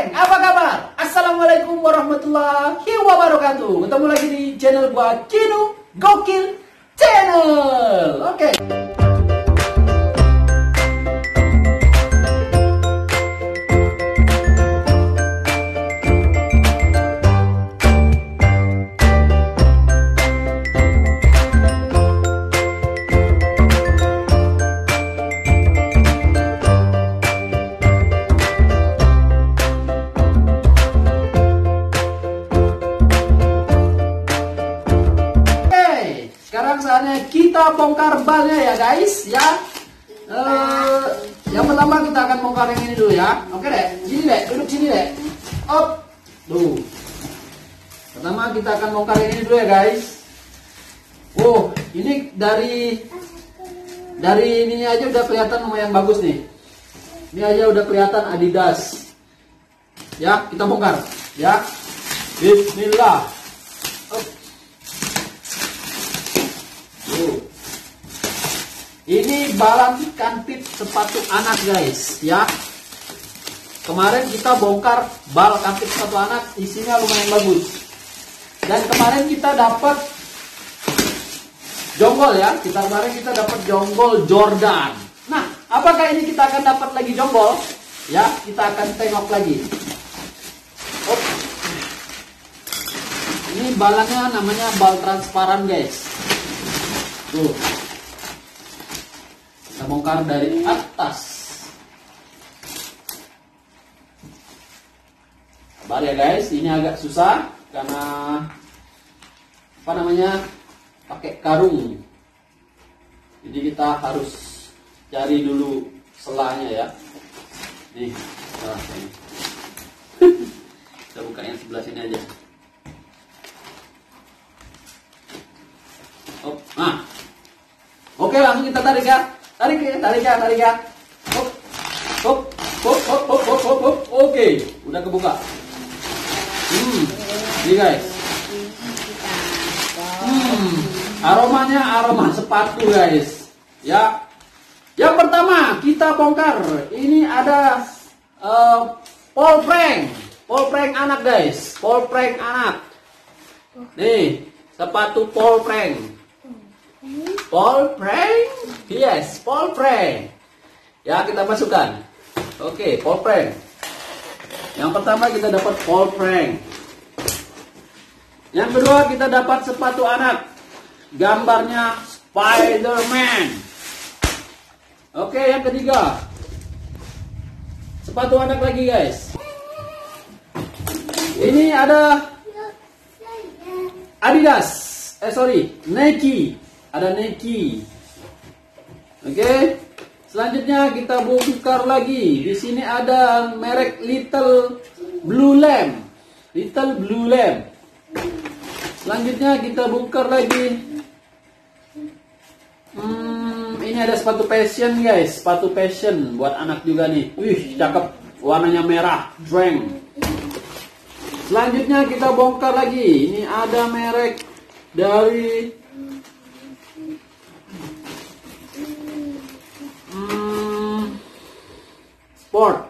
geng, apa kabar? Assalamualaikum warahmatullahi wabarakatuh. Ketemu lagi di channel gua, Kinu Gokil Channel. Oke. Sekarang saatnya kita bongkar balnya ya guys ya. Yang pertama kita akan bongkar yang ini dulu ya. Oke deh, sini deh, duduk sini deh. Up, tuh. Pertama kita akan bongkar ini dulu ya guys. Oh, ini dari ininya aja udah kelihatan lumayan bagus nih. Ini aja udah kelihatan Adidas. Ya, kita bongkar ya. Bismillah. Ini balang kantip sepatu anak guys ya. Kemarin kita bongkar bal kantip sepatu anak, isinya lumayan bagus. Dan kemarin kita dapat jonggol ya. Kemarin kita dapat jonggol Jordan. Nah, apakah ini kita akan dapat lagi jonggol? Ya, kita akan tengok lagi. Oh. Ini balangnya namanya bal transparan guys. Tuh. Kita bongkar dari atas. Sabar ya guys, ini agak susah karena pakai karung. Jadi kita harus cari dulu selanya ya. Nih, ini. Kita buka yang sebelah sini aja. Oh, nah. Oke, langsung kita tarik ya. Tarik ya. Hop. Oke, udah kebuka. Ini guys. Aromanya aroma sepatu guys. Ya. Yang pertama kita bongkar. Ini ada Paul Frank anak guys. Paul Frank anak. Nih, sepatu Paul Frank. Paul Frank? Yes, Paul Frank. Ya, kita masukkan. Oke, Paul Frank. Yang pertama kita dapat Paul Frank. Yang kedua kita dapat sepatu anak. Gambarnya Spider-Man. Oke, yang ketiga. Sepatu anak lagi, guys. Ini ada Adidas. Nike. Ada Nike. Oke. Selanjutnya kita bongkar lagi. Di sini ada merek Little Blue Lamb. Selanjutnya kita bongkar lagi. Ini ada sepatu fashion guys. Sepatu fashion buat anak juga nih. Wih, cakep. Warnanya merah. Dreng. Selanjutnya kita bongkar lagi. Ini ada merek dari Sport.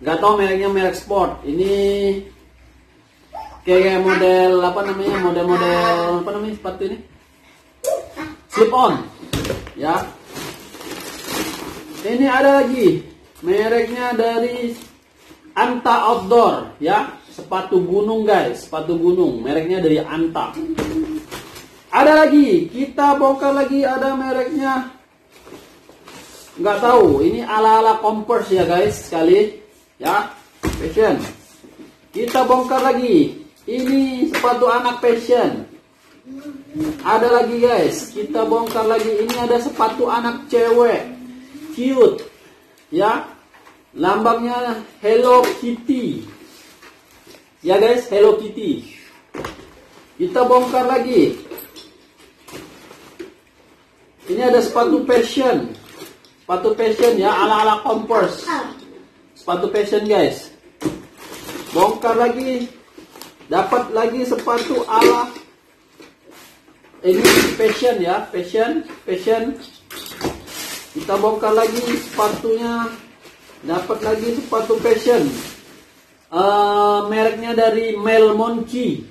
Gak tau mereknya, merek Sport. Ini kayak model model sepatu ini? Slip on. Ya. Ini ada lagi mereknya dari Anta Outdoor ya. Sepatu gunung guys, sepatu gunung. Mereknya dari Anta. Ada lagi, kita bongkar lagi, ada mereknya nggak tahu, ini ala-ala Converse ya guys, sekali ya, fashion. Kita bongkar lagi, ini sepatu anak fashion. Ada lagi guys, kita bongkar lagi, ini ada sepatu anak cewek, cute ya, lambangnya Hello Kitty ya guys, Hello Kitty. Kita bongkar lagi, ini ada sepatu fashion. Sepatu fashion ya, ala-ala Converse. Sepatu fashion guys. Bongkar lagi. Dapat lagi sepatu ala ini fashion ya, fashion. Kita bongkar lagi sepatunya. Dapat lagi sepatu fashion. Mereknya dari Mel Monkey.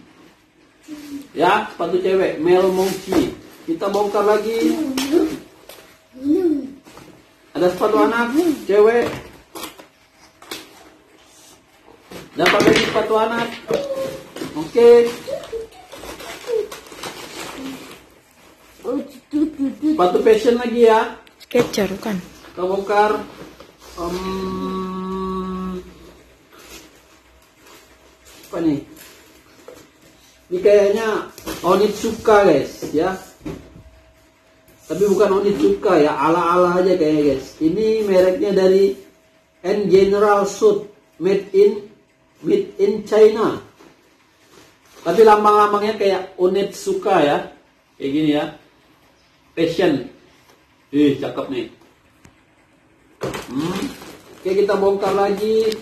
Ya, sepatu cewek Mel Monkey. Kita bongkar lagi. Ada sepatu anak cewek. Dapat lagi sepatu anak. Oke. Sepatu fashion lagi ya. Kecer kan? Kita bongkar. Apa nih? Ini kayaknya Onitsuka guys ya. Tapi bukan Onitsuka ya, ala-ala aja kayaknya guys. Ini mereknya dari N General Suit, made in China. Tapi lambang-lambangnya kayak Onitsuka ya. Kayak gini ya. Fashion. Cakep nih. Oke, kita bongkar lagi.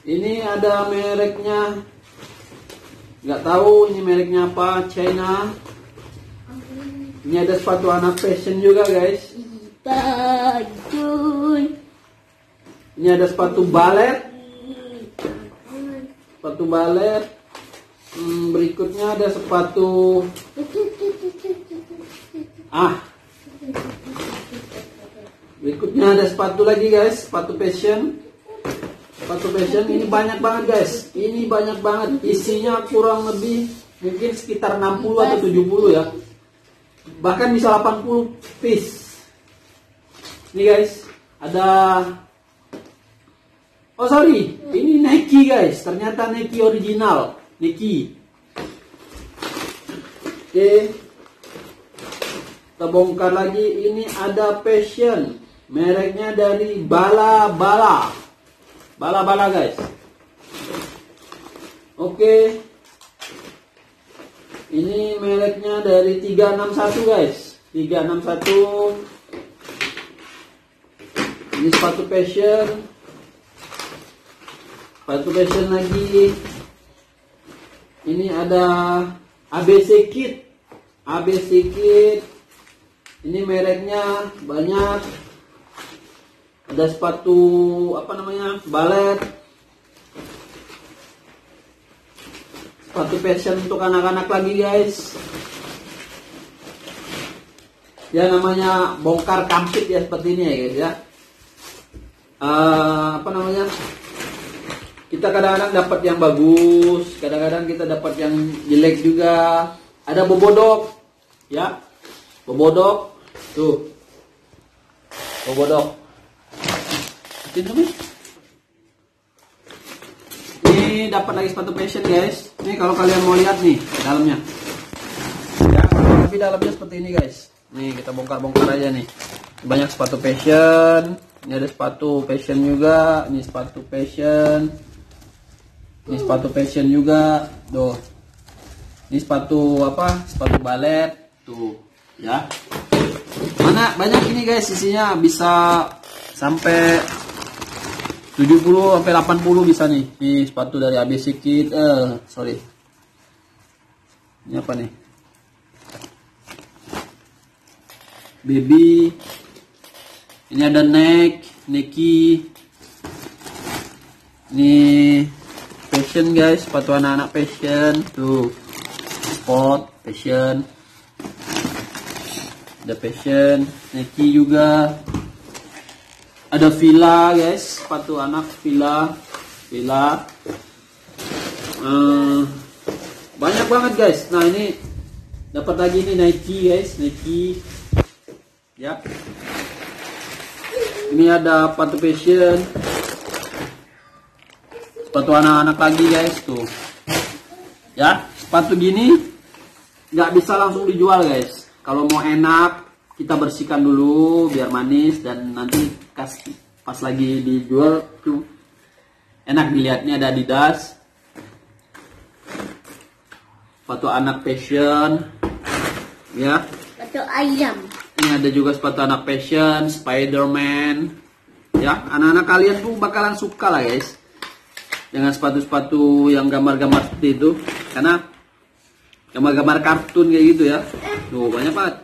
Ini ada mereknya. Nggak tahu ini mereknya apa, China. Ini ada sepatu anak fashion juga guys. Ini ada sepatu balet. Sepatu balet. Berikutnya ada sepatu. Berikutnya ada sepatu lagi guys, sepatu fashion. Sepatu fashion ini banyak banget guys. Ini banyak banget. Isinya kurang lebih mungkin sekitar 60 atau 70 ya. Bahkan bisa 80 piece. Ini guys, ada ini Nike guys. Ternyata Nike original, Nike. Oke. Kita bongkar lagi. Ini ada fashion. Mereknya dari Bala guys. Oke. Ini mereknya dari 361 guys. 361. Ini sepatu fashion. Sepatu fashion lagi. Ini ada ABC Kit. Ini mereknya banyak. Ada sepatu balet. Sepatu fashion untuk anak-anak lagi guys. Ya namanya bongkar kampit ya seperti ini ya guys ya. Kita kadang-kadang dapat yang bagus, kadang-kadang kita dapat yang jelek juga. Ada bobodok ya. Bobodok tuh. Bobodok. Ini dapat lagi sepatu fashion guys. Ini kalau kalian mau lihat nih dalamnya. Ya, tapi dalamnya seperti ini guys. Nih kita bongkar-bongkar aja nih. Banyak sepatu fashion. Ini ada sepatu fashion juga. Ini sepatu fashion. Ini sepatu fashion juga. Tuh. Ini sepatu Sepatu balet. Tuh, ya. Mana banyak ini guys, isinya bisa sampai 70 sampai 80 bisa nih. Ini sepatu dari ABC Kit. Ini apa nih? Baby. Ini ada Nike. Ini fashion guys, sepatu anak-anak fashion. Tuh. Sport, fashion. Ada fashion, Nike juga. Ada Fila guys, sepatu anak Fila. Banyak banget guys. Nah ini dapat lagi nih Nike guys, Nike. Ya. Ini ada sepatu fashion. Sepatu anak-anak lagi guys tuh. Ya, sepatu gini nggak bisa langsung dijual guys. Kalau mau enak kita bersihkan dulu biar manis dan nanti pas lagi dijual tuh enak dilihatnya. Ada Adidas, sepatu anak fashion, ya. Sepatu ayam. Ini ada juga sepatu anak fashion, Spiderman, ya. Anak-anak kalian tuh bakalan suka lah guys dengan sepatu-sepatu yang gambar-gambar seperti itu, karena gambar-gambar kartun kayak gitu ya. Tuh banyak banget.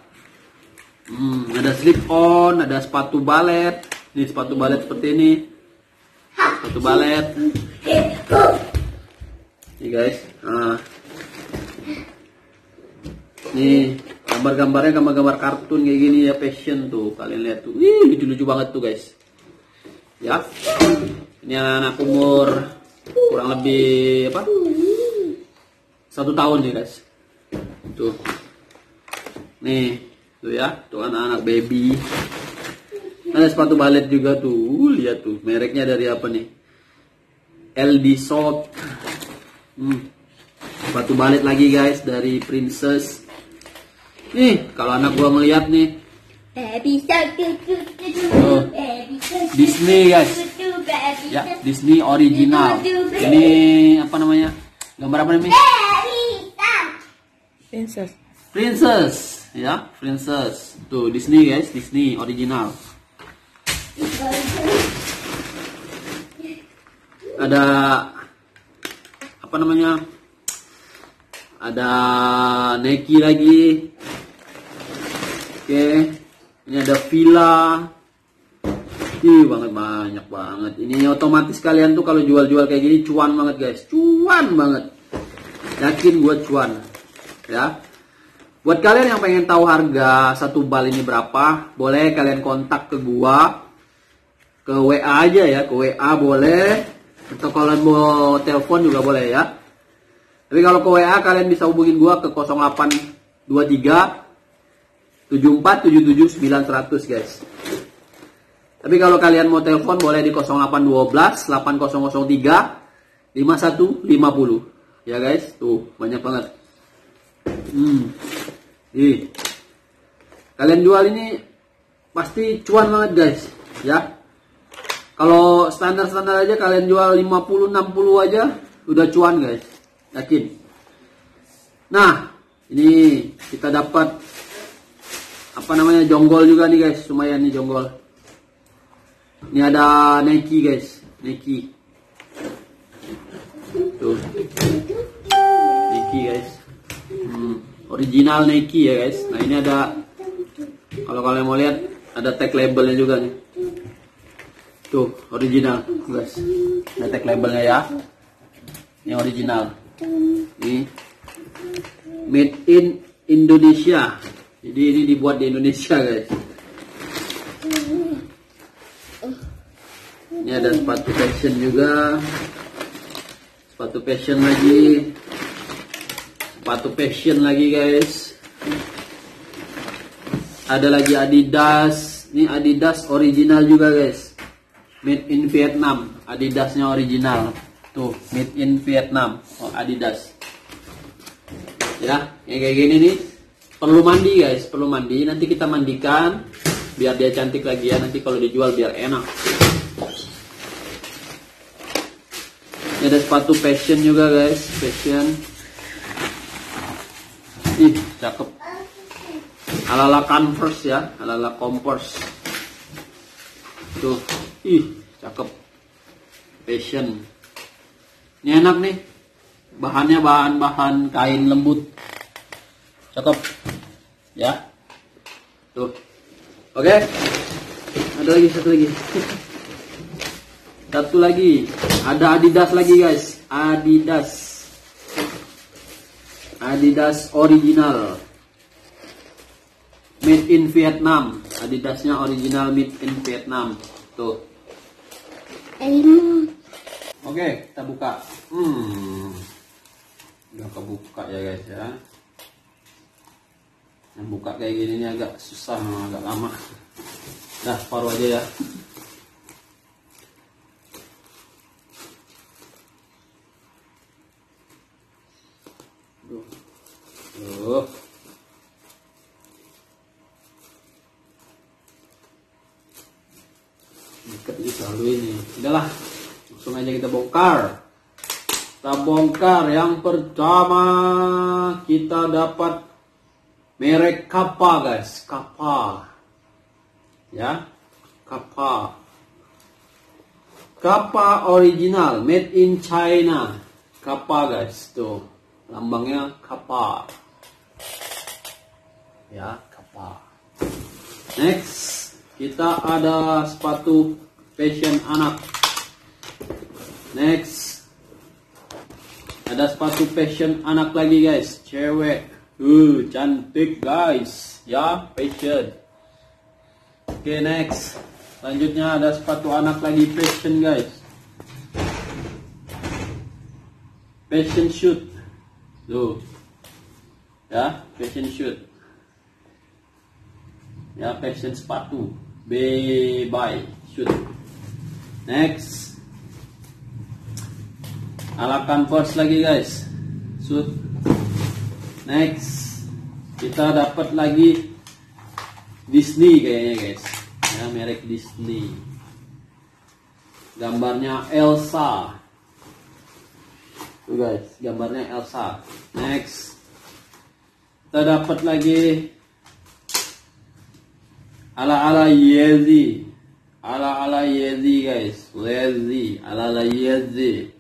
Ada slip on, ada sepatu balet. Ini sepatu balet seperti ini. sepatu balet. Nih guys, nih gambar-gambarnya gambar-gambar kartun kayak gini ya, fashion tuh, kalian lihat tuh, lucu-lucu banget tuh guys. Ya, ini anak umur kurang lebih 1 tahun nih guys. Tuh, nih tuh ya, tuh anak-anak baby. Ada sepatu balet juga tuh, lihat tuh, mereknya dari apa nih? LD Soft. Sepatu balet lagi guys dari Princess. Nih, kalau anak gua ngeliat nih, Disney guys, ya Disney original. Ini apa namanya? Gambar apa namanya? Princess, ya Princess. Tuh Disney guys, Disney original. Ada apa namanya? Ada Nike lagi. Oke, ini ada Villa. Banyak banget. Ini otomatis kalian tuh kalau jual-jual kayak gini cuan banget guys, cuan banget. Yakin gue cuan. Ya. Buat kalian yang pengen tahu harga satu bal ini berapa, boleh kalian kontak ke gua, ke WA aja ya, ke WA boleh, atau kalau mau telepon juga boleh ya. Tapi kalau ke WA kalian bisa hubungin gua ke 0823 7477 900 guys. Tapi kalau kalian mau telepon boleh di 0812 8003 5150 ya guys. Tuh banyak banget. Kalian jual ini pasti cuan banget guys ya. Kalau standar-standar aja kalian jual 50-60 aja udah cuan guys, yakin. Nah, ini kita dapat apa namanya, jonggol juga nih guys, lumayan nih jonggol. Ini ada Nike guys, Nike. Tuh. Nike guys. Original Nike ya guys. Nah, ini ada, kalau kalian mau lihat ada tag labelnya juga nih. Tuh, original guys. Ada tag labelnya ya. Ini original. Ini made in Indonesia. Jadi ini dibuat di Indonesia guys. Ini ada sepatu fashion juga. Sepatu fashion lagi. Sepatu fashion lagi guys. Ada lagi Adidas. Ini Adidas original juga guys. Made in Vietnam. Adidasnya original. Tuh, made in Vietnam. Oh, Adidas. Ya, yang kayak gini nih perlu mandi guys, perlu mandi. Nanti kita mandikan biar dia cantik lagi ya. Nanti kalau dijual biar enak. Ini ada sepatu fashion juga guys, fashion. Cakep. Ala-ala Converse ya, ala-ala Converse. Tuh, cakep. Fashion. Ini enak nih. Bahannya bahan kain lembut. Cakep. Ya. Tuh. Oke. Ada lagi satu lagi. Satu lagi. Ada Adidas lagi guys. Adidas original. Made in Vietnam. Adidasnya original made in Vietnam. Tuh. Oke, kita buka. Udah kebuka ya guys ya. Yang buka kayak gini nih agak susah, agak lama. Nah, paruh aja ya. Tuh. Dekat ini selalu ini. Udahlah, langsung aja kita bongkar. Kita bongkar. Yang pertama kita dapat merek Kappa guys, Kappa. Ya, Kappa. Kappa original, made in China. Kappa guys, tuh lambangnya Kappa. Ya, Kappa. Next, kita ada sepatu fashion anak. Next. Ada sepatu fashion anak lagi guys, cewek. Cantik guys, ya, fashion. Oke, next. Selanjutnya ada sepatu anak lagi fashion guys. Fashion shoot. Tuh. Ya, fashion shoot. Ya, fashion sepatu. Bye shoot. Next. Ala Converse lagi guys. Shoot. Next. Kita dapat lagi Disney kayaknya guys. Ya, merek Disney. Gambarnya Elsa. Tuh guys, gambarnya Elsa. Next. Kita dapat lagi ala Yeezy. Ala Yeezy guys. Yeezy, ala Yeezy.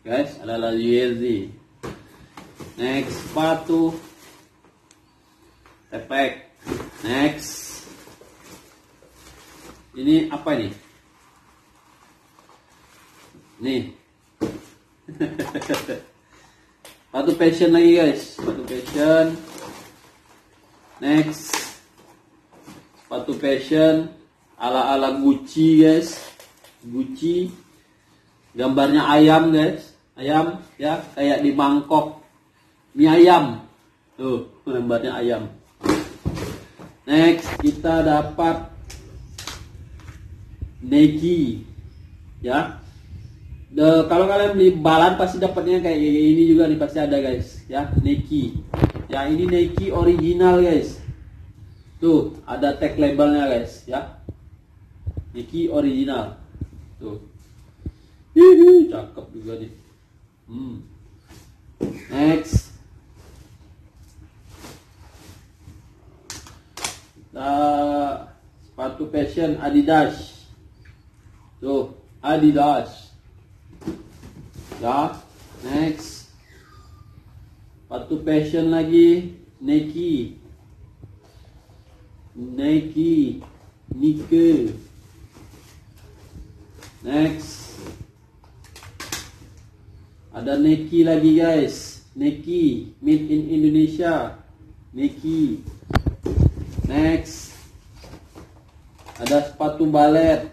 Guys, ala Yeezy. Next, sepatu tepek. Next. Ini apa ini? Nih. Sepatu fashion lagi guys. Sepatu fashion. Next. Sepatu fashion ala Gucci guys. Gucci. Gambarnya ayam guys. Ayam ya, kayak di Bangkok. Mie ayam. Tuh, gambarnya ayam. Next, kita dapat Nike. Ya. Kalau kalian beli balan pasti dapatnya kayak ini juga nih, pasti ada guys. Ya, Nike. Ya, ini Nike original guys. Tuh, ada tag labelnya guys, ya. Nike original. Tuh. Cakep juga nih. Next. Sepatu fashion Adidas. Tuh, Adidas. Ya, next. Sepatu fashion lagi Nike. Nike. Next. Ada Nike lagi guys. Nike made in Indonesia. Nike. Next. Ada sepatu balet.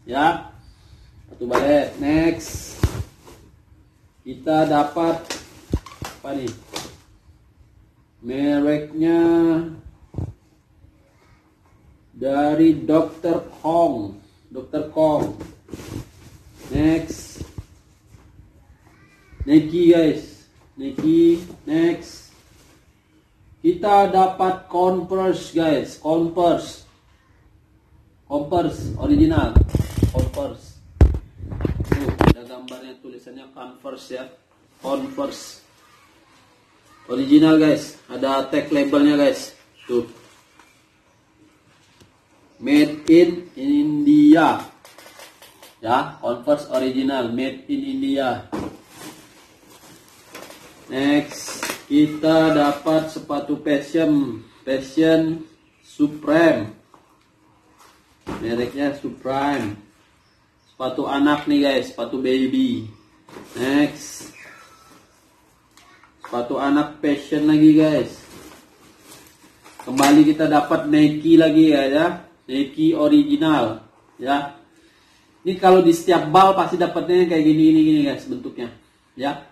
Ya. Sepatu balet. Next. Kita dapat apa nih? Mereknya dari Dr. Kong. Next. Nike guys. Nike. Next. Kita dapat Converse guys. Converse original. Converse. Tuh, ada gambarnya, tulisannya Converse ya. Converse original guys. Ada tag labelnya guys. Tuh. Made in India. Ya, Converse original made in India. Next, kita dapat sepatu fashion Supreme. Mereknya Supreme. Sepatu anak nih guys, sepatu baby. Next. Sepatu anak fashion lagi guys. Kembali kita dapat Nike lagi ya. Nike original ya. Ini kalau di setiap bal pasti dapatnya kayak gini guys bentuknya. Ya.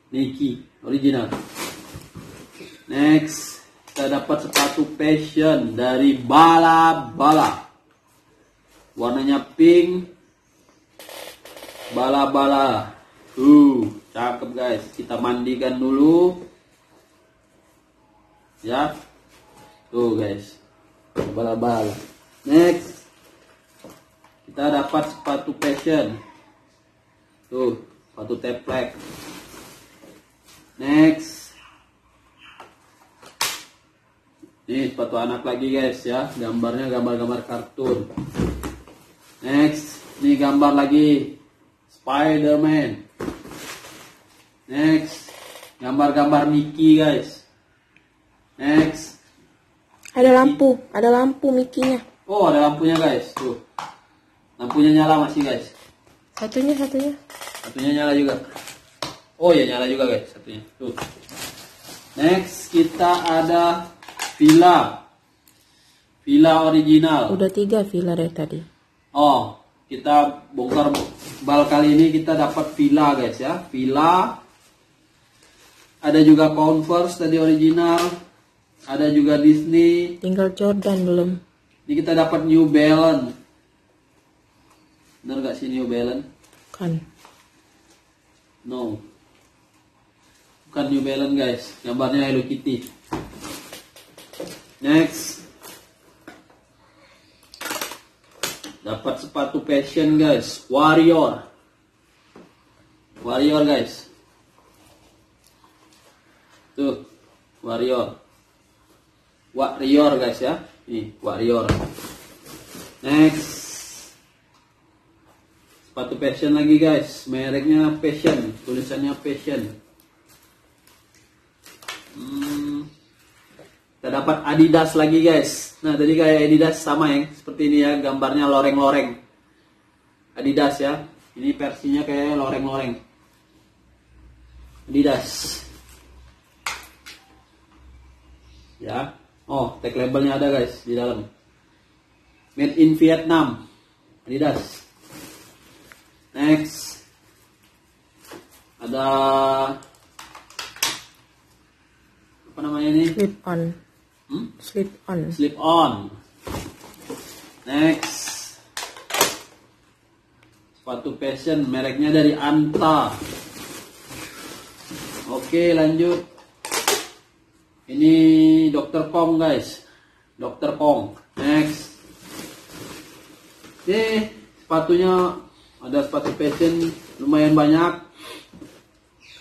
Nike original. Next, kita dapat sepatu fashion dari Bala. Warnanya pink. Bala. Cakep guys. Kita mandikan dulu. Ya. Tuh guys. Bala. Next, kita dapat sepatu fashion. Tuh, sepatu teplek. Next. Ini sepatu anak lagi guys ya. Gambarnya gambar kartun. Next. Ini gambar lagi Spider-Man. Next. Gambar Mickey guys. Next. Ada lampu Mickey-nya. Oh, ada lampunya guys. Tuh. Lampunya nyala masih guys. Satunya. Satunya nyala juga. Oh ya, nyala juga guys satunya. Tuh. Next kita ada Villa original. Udah 3 Villa dari tadi. Oh, kita bongkar bal kali ini kita dapat Villa guys ya. Villa. Ada juga Converse tadi original. Ada juga Disney. Tinggal Jordan belum. Ini kita dapat New Balance. Bener gak sih New Balance? Kan. No. Bukan New Balance guys. Gambarnya Hello Kitty. Next. Dapat sepatu fashion guys. Warrior guys. Tuh. Warrior guys ya. Nih, Warrior. Next. Sepatu fashion lagi guys, mereknya Fashion, tulisannya Fashion. Kita dapat Adidas lagi guys. Nah tadi kayak Adidas sama ya, seperti ini ya, gambarnya loreng-loreng. Adidas ya, ini versinya kayak loreng-loreng. Adidas. Ya, oh tag labelnya ada guys di dalam. Made in Vietnam, Adidas. Next ada apa namanya ini? Slip on. Next sepatu fashion mereknya dari Anta. Oke lanjut. Ini Dr. Kong guys. Dr. Kong. Next. Ini sepatunya ada sepatu fashion lumayan banyak.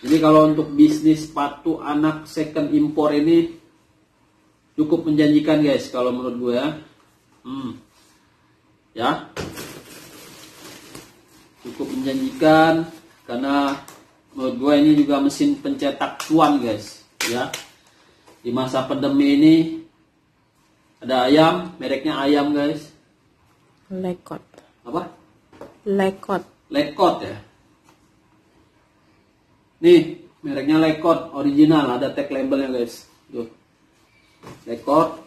Jadi kalau untuk bisnis sepatu anak second impor ini cukup menjanjikan guys kalau menurut gue ya. Ya. Cukup menjanjikan karena menurut gue ini juga mesin pencetak cuan guys, ya. Di masa pandemi ini ada ayam, mereknya ayam guys. Lekot. Apa? Lekot ya. Nih, mereknya Lekot original, ada tag labelnya guys. Tuh. Lekot.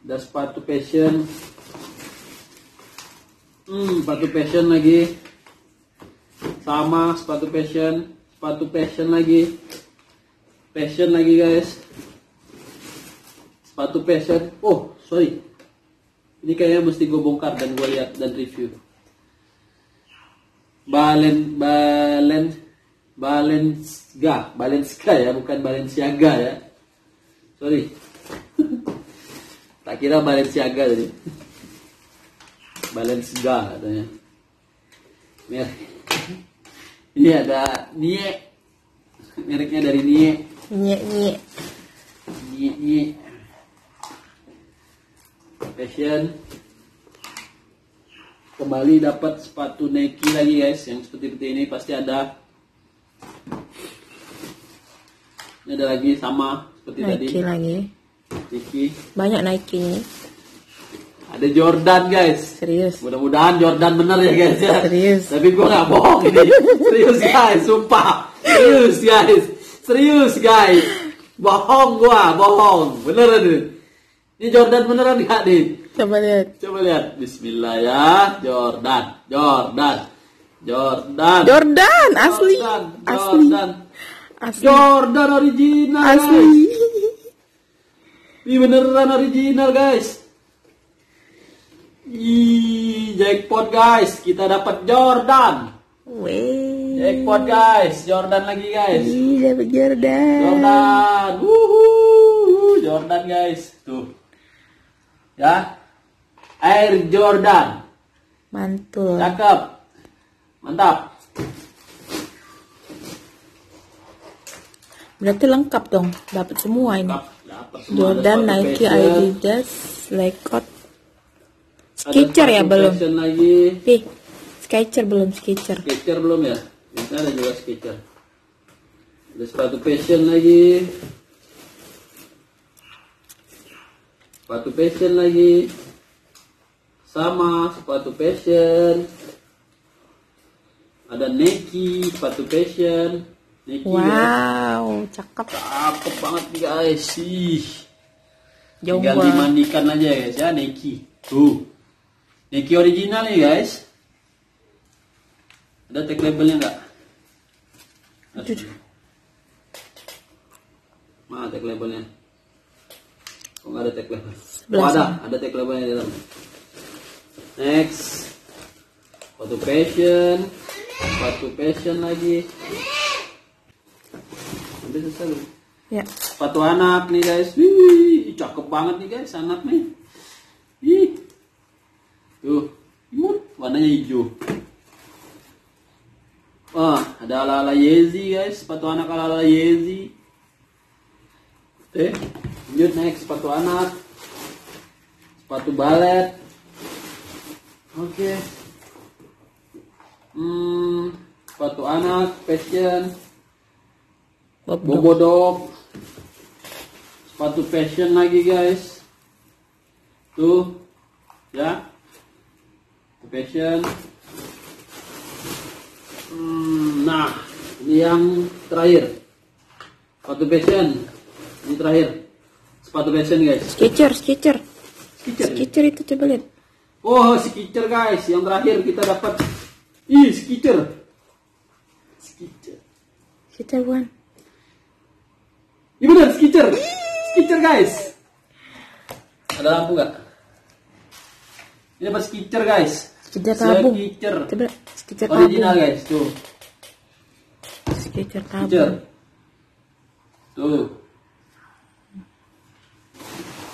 Ada sepatu fashion. Sepatu fashion lagi. Sama sepatu fashion lagi. Fashion lagi guys. Sepatu fashion. Oh, sorry. Ini kayaknya mesti gue bongkar dan gue lihat dan review. Balenciaga ya, bukan Balenciaga ya. Sorry. Tak kira Balenciaga tadi. Balenciaga katanya. Ini ada Nie. Mereknya dari Nie. Nye. Fashion. Kembali dapat sepatu Nike lagi guys, yang seperti ini pasti ada. Ini ada lagi sama seperti Nike tadi. Nike. Banyak Nike nih. Ada Jordan guys. Serius. Mudah-mudahan Jordan bener ya guys ya. Serius. Tapi gua nggak bohong ini. Serius guys, sumpah. Serius guys. Bohong. Beneran ini. Ini Jordan beneran nggak nih? Coba lihat. Bismillah ya. Jordan. Asli. Jordan original. Asli. Guys. Ini beneran original guys. Jackpot guys. Kita dapat Jordan. Weh. Jackpot guys. Jordan lagi guys. Dapat Jordan. Jordan guys. Tuh. Ya. Air Jordan. Mantul. Cakep. Mantap. Berarti lengkap dong. Dapat semua ini. Dapat semua. Jordan, Nike, Adidas, Lekot. Skechers ya belum? Lagi. Skechers belum. Skechers belum ya? Ini ada juga Skechers. Ada sepatu fashion lagi. Sama sepatu fashion. Ada Nike, sepatu fashion. Nike, Wow, guys. cakep. Cakep banget nih guys. Ih. Jauh Tinggal banget. dimandikan aja guys ya, Nike. Tuh. Nike original nih guys. Ada tag labelnya enggak? Mana tag labelnya? Kok nggak ada tag label? Oh, ada tag labelnya di dalam. Next, sepatu fashion lagi. Udah selesai belum? Ya. Sepatu anak nih guys. Wih, cakep banget nih guys anak nih. Ih. Tuh, imut warnanya hijau. Wah, ada ala-ala Yeezy guys, sepatu anak ala-ala Yeezy. Lanjut next, sepatu anak. Sepatu balet. Oke. Sepatu anak, fashion. Bobodok. Sepatu fashion lagi guys. Tuh. Ya. Fashion. Nah, ini yang terakhir. Sepatu fashion. Ini terakhir. Sepatu fashion guys. Skechers. Skechers. Skechers itu coba lihat. Oh, Skechers guys. Yang terakhir kita dapat. Ih, Skechers. Skechers bukan? Iya benar, Skechers. Skechers guys. Ada lampu nggak? Ini dapat Skechers guys. Skechers tabung. Skechers. Coba Skechers tabung. Original guys, tuh. Skechers Skechers. tabung. Tuh.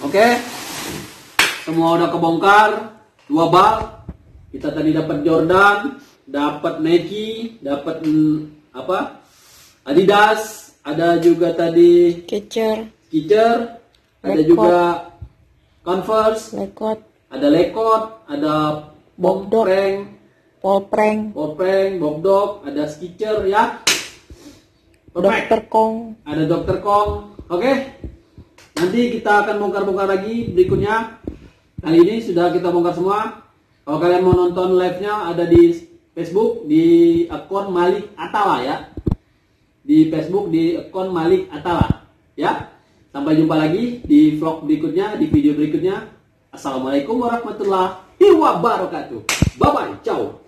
Oke. Semua udah kebongkar. 2 bal. Kita tadi dapat Jordan, dapat Nike, dapat apa? Adidas, ada juga tadi Skechers, ada Lekot. juga Converse, Lekot, ada Lekot, ada Bobdog. Polprank, Bobdog, ada Skechers ya. Perfect. Dr. Kong. Ada Dr. Kong. Oke. Nanti kita akan bongkar-bongkar lagi berikutnya. Kali ini sudah kita bongkar semua. Kalau kalian mau nonton live-nya ada di Facebook di akun Malik Atala ya. Di Facebook di akun Malik Atala ya. Sampai jumpa lagi di vlog berikutnya, di video berikutnya. Assalamualaikum warahmatullahi wabarakatuh. Bye bye. Ciao.